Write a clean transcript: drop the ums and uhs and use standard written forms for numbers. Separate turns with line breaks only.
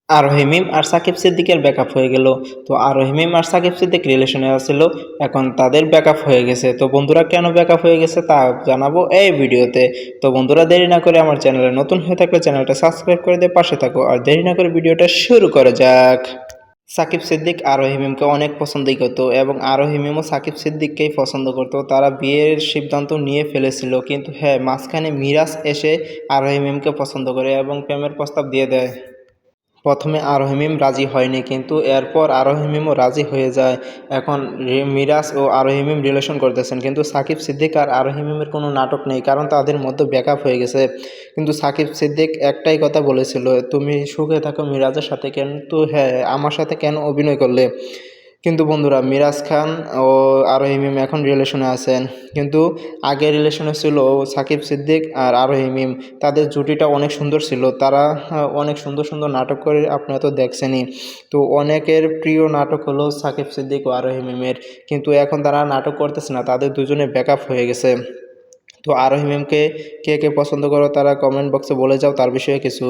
আরোহী মিম আর সাকিব সিদ্দিকের ব্যাকআপ হয়ে গেল। তো আরোহী মিম আর সাকিব সিদ্দিক রিলেশনে আছিল, এখন তাদের ব্যাকআপ হয়ে গেছে। তো বন্ধুরা কেন ব্যাকআপ হয়ে গেছে তা জানাবো এই ভিডিওতে। তো বন্ধুরা দেরি না করে আমার চ্যানেলে নতুন হয়ে থাকলে চ্যানেলটা সাবস্ক্রাইব করে দিয়ে পাশে থাকো, আর দেরি না করে ভিডিওটা শুরু করা যাক। সাকিব সিদ্দিক আরোহী মিমকে অনেক পছন্দই করতো এবং আরোহী মিমও সাকিব সিদ্দিককেই পছন্দ করতো। তারা বিয়ের সিদ্ধান্ত নিয়ে ফেলেছিল, কিন্তু হ্যাঁ, মাঝখানে মিরাজ এসে আরোহী মিমকে পছন্দ করে এবং প্রেমের প্রস্তাব দিয়ে দেয়। প্রথমে আরোহী মিম রাজি হয়নি, কিন্তু এরপর আরোহী মিমও রাজি হয়ে যায়। এখন মিরাজ ও আরোহী মিম রিলেশন করতেছেন, কিন্তু সাকিব সিদ্দিক আর আরোহী মিমের কোনো নাটক নেই, কারণ তাদের মধ্যে ব্যাকআপ হয়ে গেছে। কিন্তু সাকিব সিদ্দিক একটাই কথা বলেছিল, তুমি সুখে থাকো মিরাজের সাথে, কিন্তু হ্যাঁ, আমার সাথে কেন অভিনয় করলে। কিন্তু বন্ধুরা, মিরাজ খান ও আরোহী মিম এখন রিলেশনে আছেন, কিন্তু আগে রিলেশনে ছিল সাকিব সিদ্দিক আর আরোহী মিম। তাদের জুটিটা অনেক সুন্দর ছিল, তারা অনেক সুন্দর সুন্দর নাটক করে, আপনারা তো দেখছেনই। তো অনেকের প্রিয় নাটক হলো সাকিব সিদ্দিক ও আরোহী মিমের, কিন্তু এখন তারা নাটক করতেছে না, তাদের দুজনে ব্যাকআপ হয়ে গেছে। তো আরোহী মিমকে কে কে পছন্দ করো তারা কমেন্ট বক্সে বলে যাও তার বিষয়ে কিছু।